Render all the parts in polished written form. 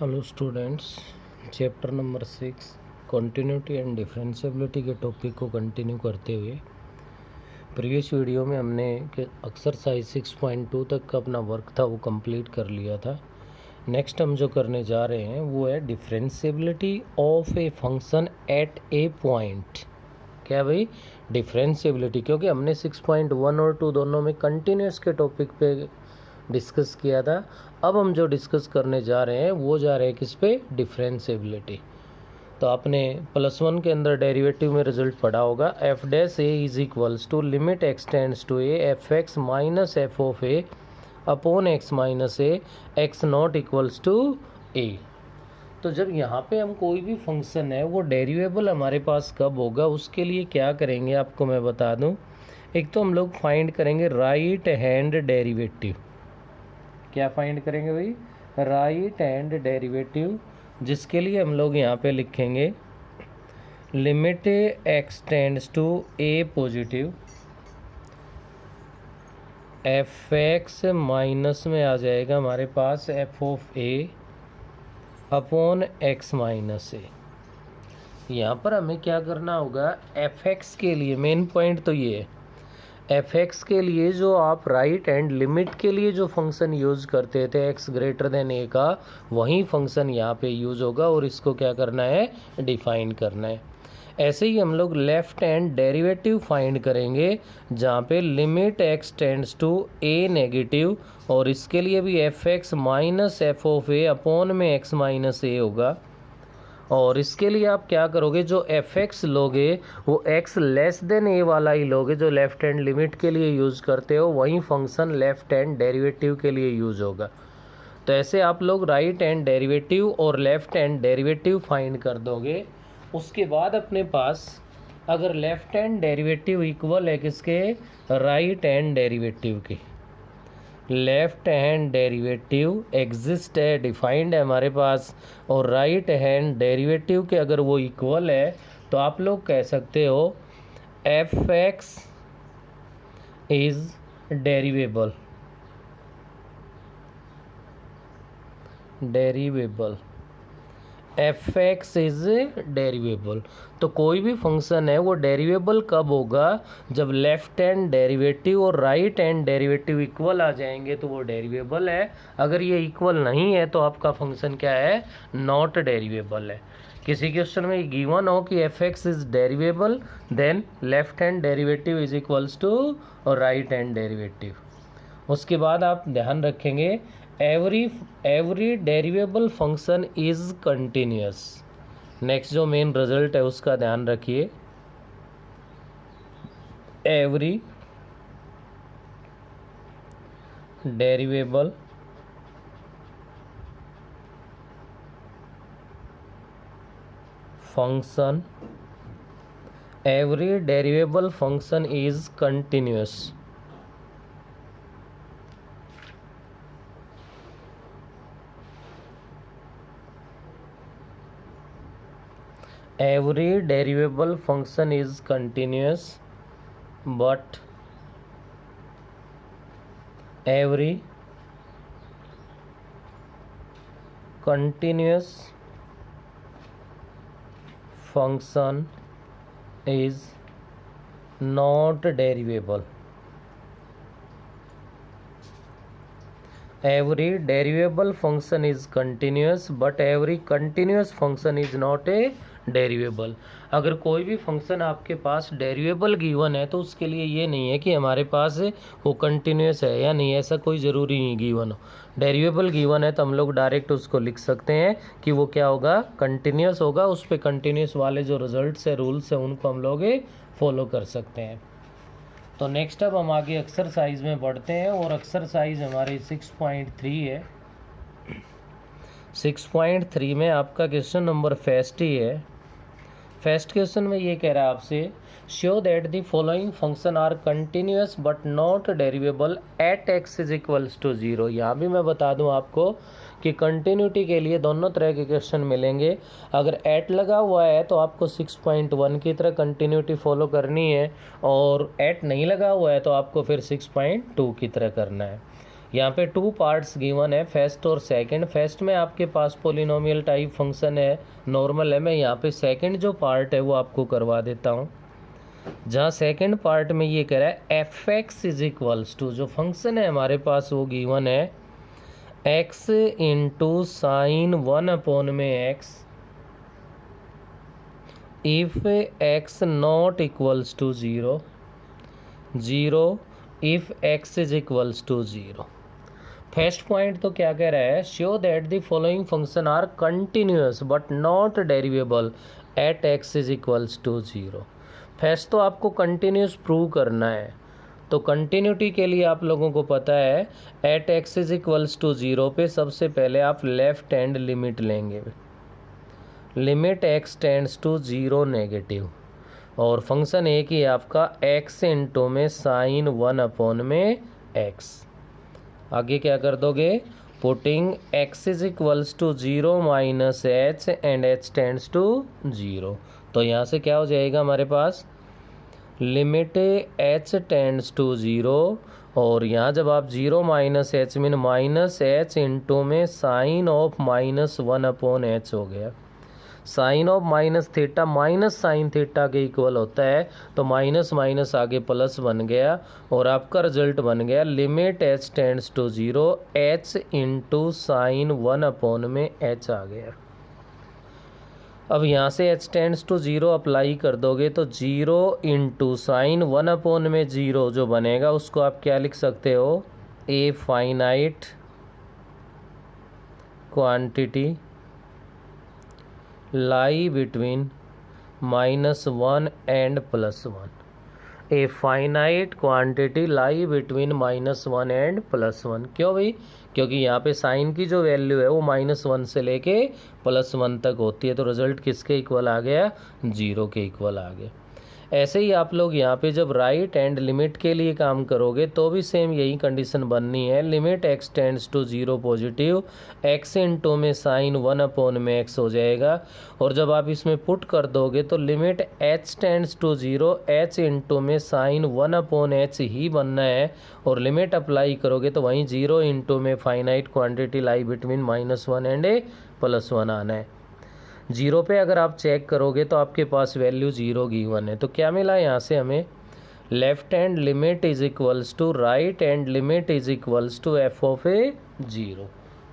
Hello students, chapter number 6 continuity and differentiability के topic को continue करते हुए प्रीवियस वीडियो में हमने एक्सरसाइज 6.2 तक का अपना वर्क था वो कंप्लीट कर लिया था। नेक्स्ट हम जो करने जा रहे हैं वो है differentiability of a function at A point. क्या भाई? डिफरेंशिएबिलिटी, क्योंकि हमने 6.1 और 2 दोनों में कंटिन्यूस के टॉपिक पे डिस्कस किया था। अब हम जो डिस्कस करने जा रहे हैं वो जा रहे हैं किस पे? डिफरेंशिएबिलिटी। तो आपने +1 के अंदर डेरिवेटिव में रिजल्ट पढ़ा होगा, f dash a is equals to limit x tends to a f x minus f of a upon x minus a x not equals to a. तो जब यहाँ पे हम कोई भी फंक्शन है वो डेरिवेबल हमारे पास कब होगा, उसके लिए क्या करेंगे आपको मैं बता दूँ। एक तो हम लोग फाइंड करेंगे राइट हैंड डेरिवेटिव। क्या फाइंड करेंगे भाई? राइट हैंड डेरिवेटिव, जिसके लिए हम लोग यहाँ पे लिखेंगे limit x tends to a positive f x minus में आ जाएगा हमारे पास f of a upon x minus a. यहाँ पर हमें क्या करना होगा, एफ एक्स के लिए मेन पॉइंट तो ये है, एफ एक्स के लिए जो आप राइट हैंड लिमिट के लिए जो फंक्शन यूज़ करते थे एक्स ग्रेटर देन ए का, वही फंक्शन यहाँ पे यूज़ होगा और इसको क्या करना है? डिफाइन करना है। ऐसे ही हम लोग लेफ्ट हैंड डेरिवेटिव फाइंड करेंगे जहाँ पे limit x tends to a negative, और इसके लिए भी f x minus f of a upon में एक्स माइनस ए होगा। और इसके लिए आप क्या करोगे, जो एफ एक्स लोगे वो एक्स लेस देन ए वाला ही लोगे, जो लेफ्ट हैंड लिमिट के लिए यूज़ करते हो वही फंक्शन लेफ्ट हैंड डेरिवेटिव के लिए यूज़ होगा। तो ऐसे आप लोग राइट हैंड डेरिवेटिव और लेफ्ट हैंड डेरिवेटिव फाइंड कर दोगे। उसके बाद अपने पास अगर लेफ्ट हैंड डेरिवेटिव इक्वल है किसके? राइट हैंड डेरिवेटिव के। लेफ्ट हैंड डेरिवेटिव एग्जिस्ट है, डिफाइंड है हमारे पास, और राइट हैंड डेरिवेटिव के अगर वो इक्वल है तो आप लोग कह सकते हो f x is derivable. F x is derivable. तो कोई भी फंक्शन है वो डेरिवेबल कब होगा? जब लेफ्ट हैंड डेरिवेटिव और राइट हैंड डेरिवेटिव इक्वल आ जाएंगे तो वो डेरिवेबल है। अगर ये इक्वल नहीं है तो आपका फंक्शन क्या है? नॉट डेरिवेबल है। किसी क्वेश्चन में गिवन हो कि f x is derivable, then left hand derivative is equals to right hand derivative. उसके बाद आप ध्यान रखेंगे every derivable function is continuous. Next जो मेन रिजल्ट है उसका ध्यान रखिए, every derivable function is continuous. Every derivable function is continuous, but every continuous function is not derivable. Every derivable function is continuous, but every continuous function is not a डेरिवेबल। अगर कोई भी function आपके पास डेरिवेबल given है तो उसके लिए ये नहीं है कि हमारे पास वो कंटिन्यूस है या नहीं, ऐसा कोई ज़रूरी नहीं गिवन हो। डेरिवेबल गिवन है तो हम लोग डायरेक्ट उसको लिख सकते हैं कि वो क्या होगा? कंटिन्यूस होगा। उस पर कंटिन्यूस वाले जो रिजल्ट्स है, रूल्स है, उनको हम लोग फॉलो कर सकते हैं। तो नेक्स्ट अब हम आगे एक्सरसाइज में बढ़ते हैं, और एक्सरसाइज हमारी 6.3 है। 6.3 में आपका क्वेश्चन नंबर फर्स्ट ही है। फर्स्ट क्वेश्चन में ये कह रहा है आपसे, show that the following function are continuous but not derivable at x is equals to 0। यहाँ भी मैं बता दूँ आपको कि कंटिन्यूटी के लिए दोनों तरह के क्वेश्चन मिलेंगे। अगर एट लगा हुआ है तो आपको 6.1 की तरह कंटिन्यूटी फॉलो करनी है, और एट नहीं लगा हुआ है तो आपको फिर 6.2 की तरह करना है। यहाँ पे 2 पार्ट्स गिवन है, फर्स्ट और सेकंड। फर्स्ट में आपके पास पोलिनोमियल टाइप फंक्शन है, नॉर्मल है। मैं यहाँ पे सेकंड जो पार्ट है वो आपको करवा देता हूँ। जहाँ सेकंड पार्ट में ये कह रहा है f x is equals to, जो फंक्शन है हमारे पास वो गिवन है एक्स इंटू साइन 1 में x if x not equals to 0, 0 if x is equals to 0। First point तो क्या कह रहा है, show that the following function are continuous but not derivable at x is equals to 0। First तो आपको continuous prove करना है। तो कंटिन्यूटी के लिए आप लोगों को पता है at x is equals to 0 पे सबसे पहले आप लेफ्ट हैंड लिमिट लेंगे, limit x tends to 0 negative, और फंक्शन एक ही आपका एक्स इंटू में साइन 1 में एक्स। आगे क्या कर दोगे, putting x is equals to 0 minus h and h tends to 0। तो यहाँ से क्या हो जाएगा हमारे पास, लिमिट एच टेंड्स टू 0, और यहाँ जब आप 0 minus h mean minus h into में साइन ऑफ -1/h हो गया। Sine of minus theta minus sine theta के इक्वल होता है, तो माइनस माइनस आगे प्लस बन गया और आपका रिजल्ट बन गया limit h tends to 0 h into sine 1/h आ गया। अब यहाँ से एच टेंड्स टू 0 अप्लाई कर दोगे तो 0 इंटू साइन 1 में 0 जो बनेगा उसको आप क्या लिख सकते हो, a finite quantity lie between -1 and +1। A finite quantity lie between -1 and +1। क्यों भाई, क्योंकि यहाँ पे साइन की जो वैल्यू है वो -1 से लेके +1 तक होती है, तो रिजल्ट किसके इक्वल आ गया, 0 के इक्वल आ गया। ऐसे ही आप लोग यहाँ पे जब राइट एंड लिमिट के लिए काम करोगे तो भी सेम यही कंडीशन बननी है, limit x tends to 0 positive x into में साइन 1 में एक्स हो जाएगा, और जब आप इसमें पुट कर दोगे तो limit h tends to 0 h into में साइन 1/h ही बनना है, और लिमिट अप्लाई करोगे तो वहीं 0 इंटू में finite quantity lie between -1 and +1 आना है। 0 पे अगर आप चेक करोगे तो आपके पास वैल्यू 0 गिवन है। तो क्या मिला यहाँ से हमें, left hand limit is equals to right hand limit is equals to f of a 0,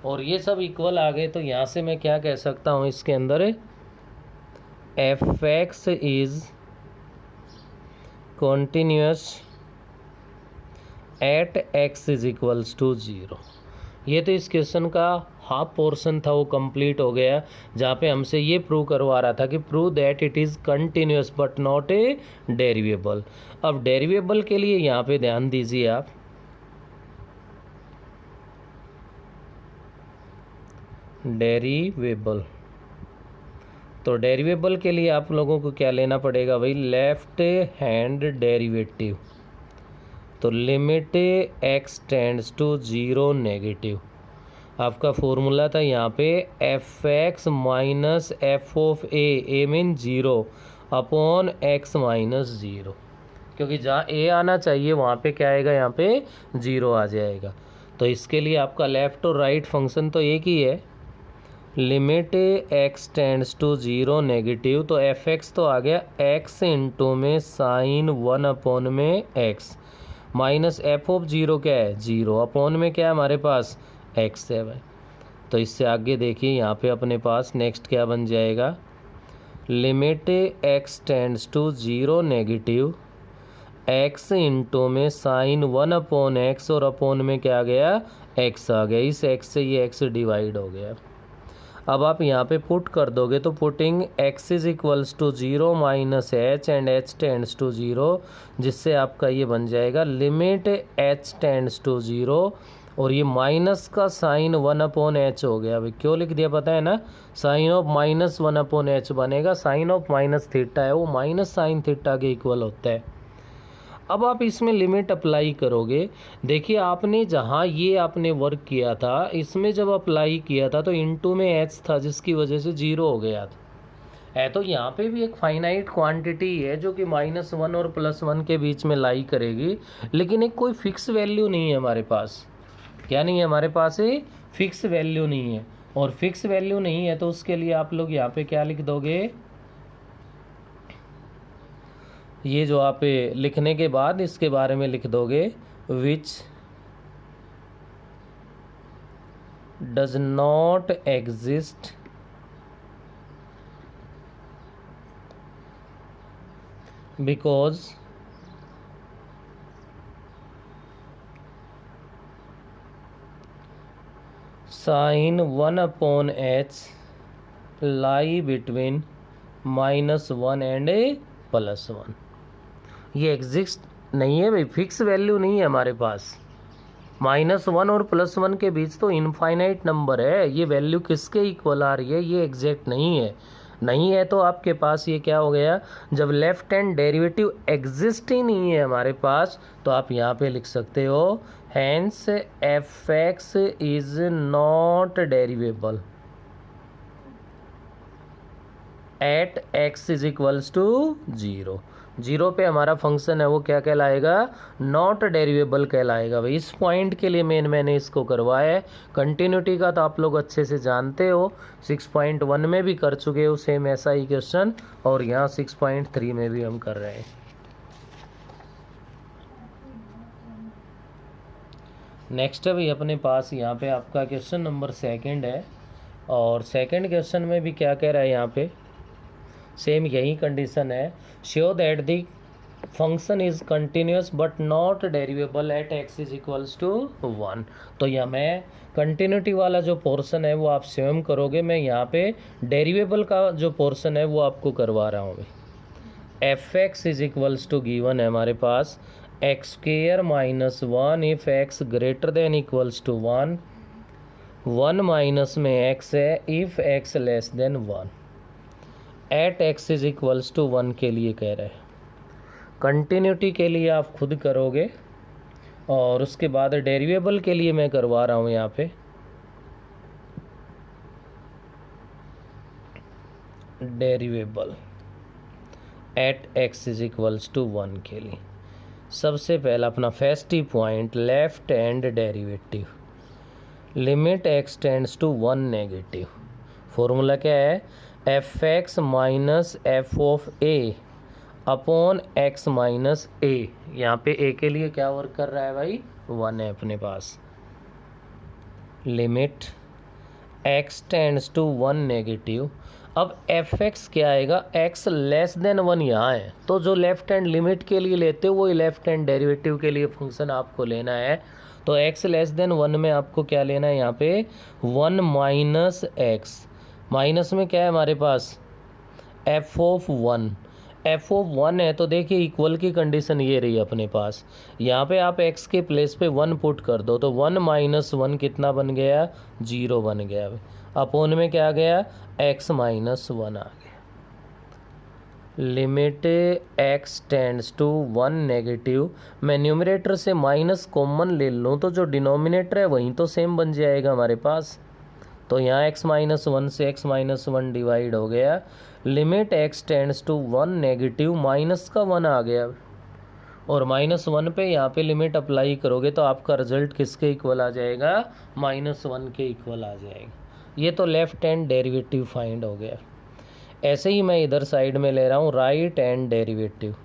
और ये सब इक्वल आ गए। तो यहाँ से मैं क्या कह सकता हूँ इसके अंदर, f x is continuous at x is equals to 0। ये तो इस क्वेश्चन का हाफ पोर्शन था, वो कंप्लीट हो गया, जहाँ पे हमसे ये प्रूव करवा रहा था कि prove that it is continuous but not a derivable. अब डेरिवेबल के लिए यहाँ पे ध्यान दीजिए आप, डेरिवेबल, तो डेरिवेबल के लिए आप लोगों को क्या लेना पड़ेगा भाई, लेफ्ट हैंड डेरिवेटिव। तो limit x tends to 0 negative, आपका फॉर्मूला था यहाँ पे f x minus f of a mean 0 upon x minus 0, क्योंकि जहाँ ए आना चाहिए वहाँ पे क्या आएगा, यहाँ पे 0 आ जाएगा। तो इसके लिए आपका लेफ़्ट और राइट फंक्शन तो एक ही है, limit x tends to 0 negative, तो एफ एक्स तो आ गया एक्स इंटू में साइन 1 में एक्स माइनस एफ ऑफ 0 क्या है, 0 अपॉन में क्या है हमारे पास एक्स है भाई। तो इससे आगे देखिए यहाँ पे अपने पास नेक्स्ट क्या बन जाएगा, limit x tends to 0 negative x into में साइन 1/x, और अपॉन में क्या आ गया, एक्स आ गया। इस एक्स से ये एक्स डिवाइड हो गया। अब आप यहाँ पे पुट कर दोगे तो putting x is equals to 0 minus h and h tends to 0, जिससे आपका ये बन जाएगा लिमिट h टेंड्स टू 0, और ये माइनस का साइन 1/h हो गया। भाई क्यों लिख दिया पता है ना, साइन ऑफ -1/h बनेगा, साइन ऑफ माइनस थीटा है वो माइनस साइन थीटा के इक्वल होता है। अब आप इसमें लिमिट अप्लाई करोगे, देखिए आपने जहाँ ये आपने वर्क किया था इसमें जब अप्लाई किया था तो इनटू में एच था जिसकी वजह से 0 हो गया था। है तो यहाँ पे भी एक फाइनाइट क्वांटिटी है जो कि -1 और +1 के बीच में लाई करेगी, लेकिन एक कोई फिक्स वैल्यू नहीं है हमारे पास। क्या नहीं है हमारे पास, फिक्स वैल्यू नहीं है। और फिक्स वैल्यू नहीं है तो उसके लिए आप लोग यहाँ पे क्या लिख दोगे, ये जो आप लिखने के बाद इसके बारे में लिख दोगे which does not exist because sign 1/h lie between -1 and +1। ये एग्जिस्ट नहीं है भाई, फिक्स वैल्यू नहीं है हमारे पास। -1 और +1 के बीच तो इनफाइनाइट नंबर है, ये वैल्यू किसके इक्वल आ रही है, ये एग्जैक्ट नहीं है। नहीं है तो आपके पास ये क्या हो गया, जब लेफ्ट हैंड डेरिवेटिव एग्जिस्ट ही नहीं है हमारे पास तो आप यहाँ पे लिख सकते हो hence fx is not derivable at x is equals to 0। 0 पे हमारा फंक्शन है वो क्या कहलाएगा, नॉट डेरिवेबल कहलाएगा। भाई इस पॉइंट के लिए मैंने इसको करवाया है। कंटिन्यूटी का तो आप लोग अच्छे से जानते हो, 6.1 में भी कर चुके हो सेम ऐसा ही क्वेश्चन, और यहाँ 6.3 में भी हम कर रहे हैं। नेक्स्ट है भाई अपने पास यहाँ पे आपका क्वेश्चन नंबर 2 है, और सेकंड क्वेश्चन में भी क्या कह रहा है यहाँ पे, सेम यही कंडीशन है, show that the function is continuous but not derivable at x is equals to 1। तो यहाँ मैं कंटिन्यूटी वाला जो पोर्शन है वो आप स्वयं करोगे, मैं यहाँ पे डेरिवेबल का जो पोर्शन है वो आपको करवा रहा हूँ। fx is equals to given है हमारे पास x² -1 if x greater than equals to 1, 1 minus में x है if x less than 1, at x is equals to 1 के लिए कह रहे हैं। कंटिन्यूटी के लिए आप खुद करोगे, और उसके बाद डेरिवेबल के लिए मैं करवा रहा हूँ यहाँ पे। Derivable at x is equals to 1 के लिए सबसे पहला अपना फर्स्ट ही point, left hand derivative, limit x tends to 1 negative. Formula क्या है, fx minus f of a upon x minus a. यहाँ पे a के लिए क्या वर्क कर रहा है भाई, 1 है अपने पास। Limit x tends to 1 negative. अब fx क्या आएगा, x लेस देन 1 यहाँ है, तो जो लेफ्ट हैंड लिमिट के लिए लेते हो वही लेफ्ट हैंड डेरिवेटिव के लिए फंक्शन आपको लेना है। तो x लेस देन 1 में आपको क्या लेना है, यहाँ पे 1 माइनस x, माइनस में क्या है हमारे पास f ऑफ 1, f ऑफ 1 है तो देखिए इक्वल की कंडीशन ये रही अपने पास। यहाँ पे आप x के प्लेस पे 1 पुट कर दो तो 1 माइनस 1 कितना बन गया, 0 बन गया। अपोन में क्या आ गया, x माइनस 1 आ गया। Limit x tends to 1 negative. मैं न्यूमरेटर से माइनस कॉमन ले लूँ तो जो डिनोमिनेटर है वहीं तो सेम बन जाएगा हमारे पास। तो यहाँ x माइनस 1 से x माइनस 1 डिवाइड हो गया। Limit x tends to 1 negative, minus का 1 आ गया, और -1 पे यहाँ पे लिमिट अप्लाई करोगे तो आपका रिजल्ट किसके इक्वल आ जाएगा, -1 के इक्वल आ जाएगा। ये तो लेफ्ट हैंड डेरिवेटिव फाइंड हो गया। ऐसे ही मैं इधर साइड में ले रहा हूँ right hand derivative.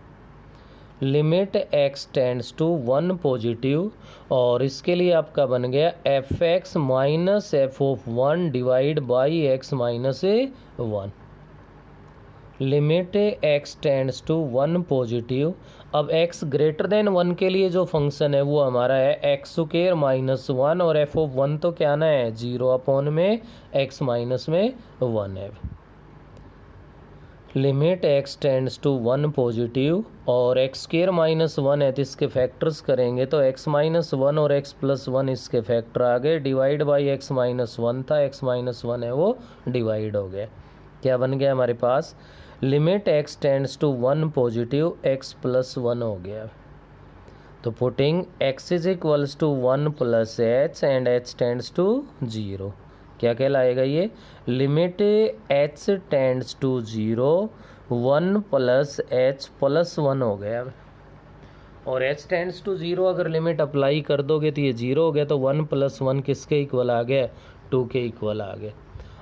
Limit x tends to 1 positive, और इसके लिए आपका बन गया fx minus f of 1 divide by x minus 1। Limit x tends to 1 positive. अब x ग्रेटर देन 1 के लिए जो फंक्शन है वो हमारा है x² माइनस 1, और f ऑफ 1 तो क्या ना है 0 अपॉन में x माइनस में 1 है। Limit x tends to 1 positive, और x² माइनस 1 है तो इसके फैक्टर्स करेंगे तो x माइनस 1 और x प्लस 1 इसके फैक्टर आ गए, डिवाइड बाई x माइनस 1 था, x माइनस 1 है वो डिवाइड हो गया। क्या बन गया हमारे पास, limit x tends to 1 positive, x plus 1 हो गया। तो putting x is equals to 1 plus h and h tends to 0, क्या कहलाएगा ये, limit h tends to 0, 1 plus h plus 1 हो गया। और h टेंड्स टू 0 अगर लिमिट अप्लाई कर दोगे तो ये 0 हो गया, तो 1 + 1 किसके इक्वल आ गया, 2 के इक्वल आ गया।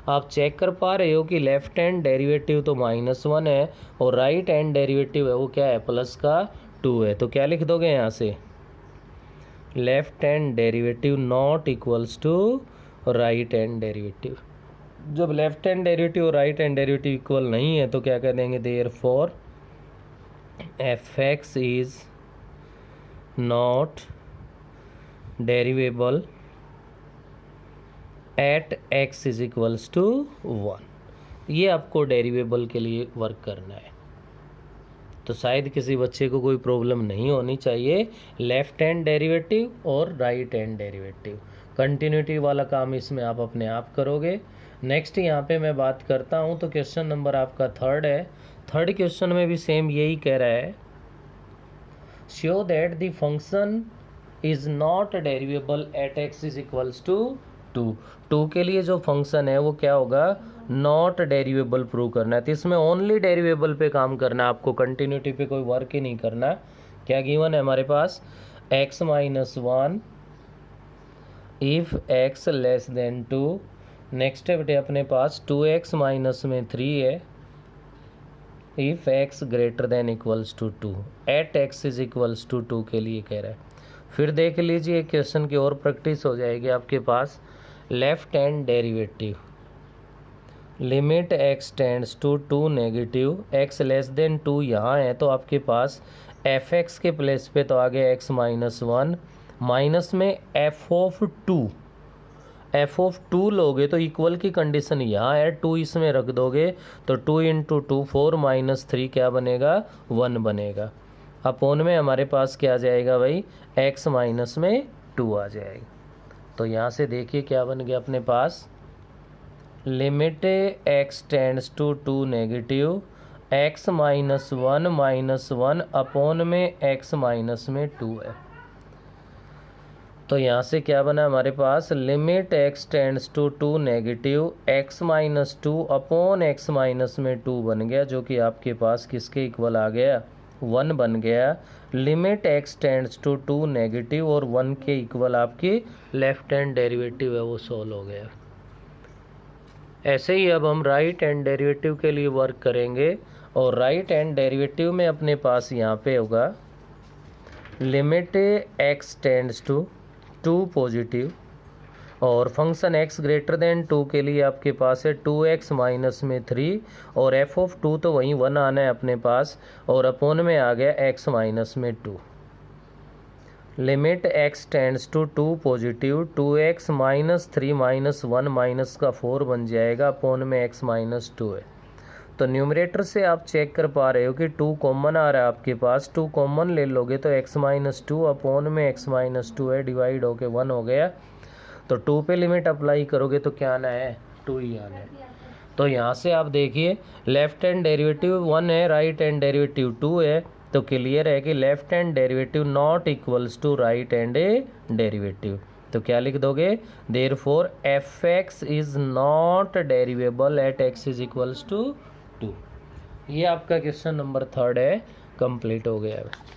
आप चेक कर पा रहे हो कि लेफ्ट हैंड डेरिवेटिव तो -1 है और राइट हैंड डेरिवेटिव है वो क्या है, प्लस का 2 है। तो क्या लिख दोगे यहाँ से, left hand derivative not equals to right hand derivative. जब लेफ्ट हैंड डेरिवेटिव और राइट हैंड डेरिवेटिव इक्वल नहीं है तो क्या कर देंगे, therefore fx is not derivable at x is equals to 1। ये आपको डेरिवेबल के लिए वर्क करना है, तो शायद किसी बच्चे को कोई प्रॉब्लम नहीं होनी चाहिए। लेफ्ट हैंड डेरिवेटिव और राइट हैंड डेरिवेटिव, कंटिन्यूटी वाला काम इसमें आप अपने आप करोगे। नेक्स्ट यहाँ पे मैं बात करता हूँ, तो क्वेश्चन नंबर आपका 3 है। थर्ड क्वेश्चन में भी सेम यही कह रहा है, show that the function is not derivable at x is equals to 2 के लिए जो फंक्शन है वो क्या होगा, नॉट डेरिवेबल प्रूव करना है। तो इसमें ओनली डेरिवेबल पे काम करना है आपको, कंटिन्यूटी पे कोई वर्क ही नहीं करना। क्या गिवन है हमारे पास, x - 1 if x less than 2। Next है बेटे अपने पास 2x - 3 है if x greater than equals to 2 at x is equals to 2 के लिए कह रहा है। फिर देख लीजिए क्वेश्चन की और प्रैक्टिस हो जाएगी आपके पास। Left hand derivative limit x tends to 2 negative, x less than 2 यहाँ है तो आपके पास fx के प्लेस पे तो आ गया x - 1 माइनस में f ऑफ 2 लोगे तो इक्वल की कंडीशन यहाँ है, 2 इसमें रख दोगे तो 2 × 2 4 - 3 क्या बनेगा, 1 बनेगा। अपोन में हमारे पास क्या आ जाएगा भाई, x माइनस में 2 आ जाएगा। तो यहाँ से देखिए क्या बन गया अपने पास, limit x tends to 2 negative, x - 1 upon में x माइनस में 2 है। तो यहाँ से क्या बना हमारे पास, limit x tends to 2 negative, x - 2 upon x minus में 2 बन गया, जो कि आपके पास किसके इक्वल आ गया, 1 बन गया। Limit x tends to 2 negative और 1 के इक्वल आपकी लेफ्ट हैंड डेरिवेटिव है वो सॉल्व हो गया। ऐसे ही अब हम राइट हैंड डेरिवेटिव के लिए वर्क करेंगे, और राइट हैंड डेरिवेटिव में अपने पास यहाँ पे होगा limit x tends to 2 positive, और फंक्शन x ग्रेटर देन 2 के लिए आपके पास है 2x - 3, और f ऑफ 2 तो वहीं 1 आना है अपने पास, और अपोन में आ गया x - 2। Limit x tends to 2 positive, 2x - 3 - 1 minus का 4 बन जाएगा, अपोन में x - 2 है। तो न्यूमरेटर से आप चेक कर पा रहे हो कि 2 कॉमन आ रहा है आपके पास, 2 कॉमन ले लोगे तो x - 2 अपोन में x - 2 है, डिवाइड होके 1 हो गया। तो 2 पे लिमिट अप्लाई करोगे तो क्या आना है, 2 ही आना है। तो यहाँ से आप देखिए लेफ्ट हैंड डेरिवेटिव 1 है, राइट हैंड डेरिवेटिव 2 है, तो क्लियर है कि left hand derivative not equals to right hand derivative. तो क्या लिख दोगे, therefore fx is not derivable at x is equals to 2। ये आपका क्वेश्चन नंबर 3 है, कंप्लीट हो गया है।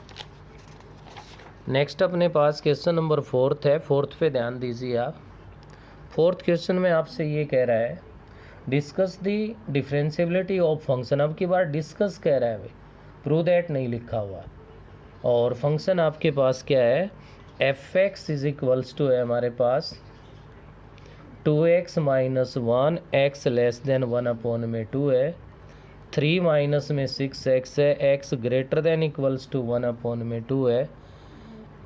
नेक्स्ट अपने पास क्वेश्चन नंबर 4 है। 4 पे ध्यान दीजिए आप। 4th क्वेश्चन में आपसे ये कह रहा है, discuss the differentiability of function. अब की बार डिस्कस कह रहा है भाई, प्रूव दैट नहीं लिखा हुआ। और फंक्शन आपके पास क्या है, fx इज इक्वल्स टू है हमारे पास 2x - 1 x less than 1 upon में 2 है, 3 माइनस में 6x है, x greater than equals to 1 upon में 2 है।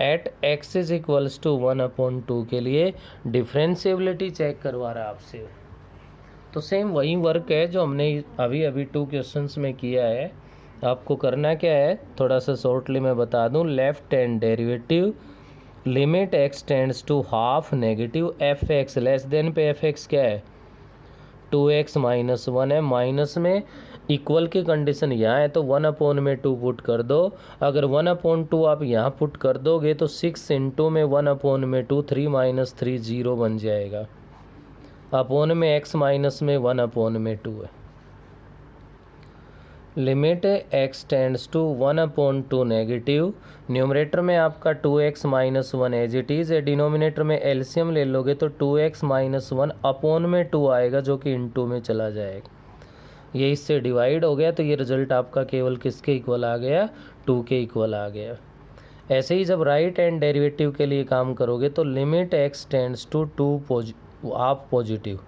At x is equals to 1 upon 2 के लिए डिफरेंशिएबिलिटी चेक करवा रहा है आपसे। तो सेम वही वर्क है जो हमने अभी 2 क्वेश्चंस में किया है। आपको करना क्या है, थोड़ा सा शॉर्टली मैं बता दूं। Left hand derivative limit x tends to half negative, fx less than पे fx क्या है, 2x - 1 है, माइनस में इक्वल की कंडीशन यहाँ है तो 1 अपॉन में 2 पुट कर दो। अगर 1 अपॉन 2 आप यहाँ पुट कर दोगे तो 6 इंटू में 1 अपॉन में 2, 3 - 3 0 बन जाएगा, अपोन में x माइनस में 1 अपॉन में 2 है। Limit x tends to 1/2 negative, numerator में आपका 2x minus 1 as it is है, डिनोमिनेटर में एलसीएम ले लोगे तो 2x माइनस 1 अपॉन में 2 आएगा जो कि इनटू में चला जाएगा, ये इससे डिवाइड हो गया तो ये रिजल्ट आपका केवल किसके इक्वल आ गया, 2 के इक्वल आ गया। ऐसे ही जब राइट हैंड डेरिवेटिव के लिए काम करोगे तो limit x tends to 2 half positive,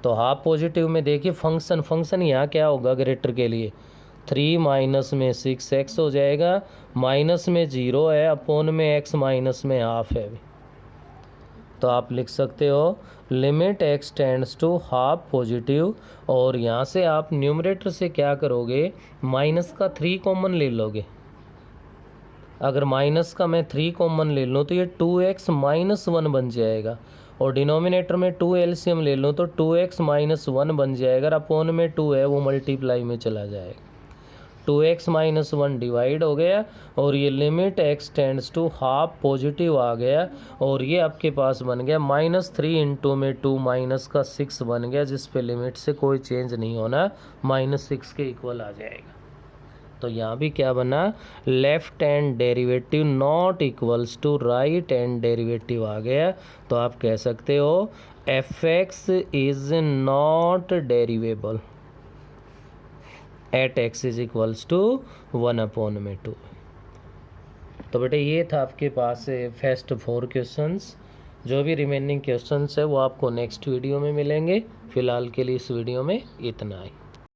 तो हाफ पॉजिटिव में देखिए फंक्शन यहाँ क्या होगा ग्रेटर के लिए, 3 माइनस में 6x हो जाएगा, माइनस में 0 है, अपोन में x माइनस में हाफ है, तो आप लिख सकते हो limit x tends to half positive. और यहाँ से आप न्यूमरेटर से क्या करोगे, माइनस का 3 कॉमन ले लोगे, अगर माइनस का मैं 3 कॉमन ले लूँ तो ये 2x माइनस 1 बन जाएगा, और डिनोमिनेटर में 2 एलसीएम ले लूँ तो 2x माइनस 1 बन जाएगा, अपोन में 2 है वो मल्टीप्लाई में चला जाएगा, 2x माइनस 1 डिवाइड हो गया, और ये limit x tends to half positive आ गया, और ये आपके पास बन गया -3 इंटू में 2 माइनस का 6 बन गया, जिस पे लिमिट से कोई चेंज नहीं होना, -6 के इक्वल आ जाएगा। तो यहाँ भी क्या बना, left hand derivative not equals to right hand derivative आ गया, तो आप कह सकते हो fx is not derivable at x is equals to 1/2। तो बेटे ये था आपके पास फर्स्ट 4 क्वेश्चंस, जो भी रिमेनिंग क्वेश्चंस है वो आपको नेक्स्ट वीडियो में मिलेंगे, फिलहाल के लिए इस वीडियो में इतना ही।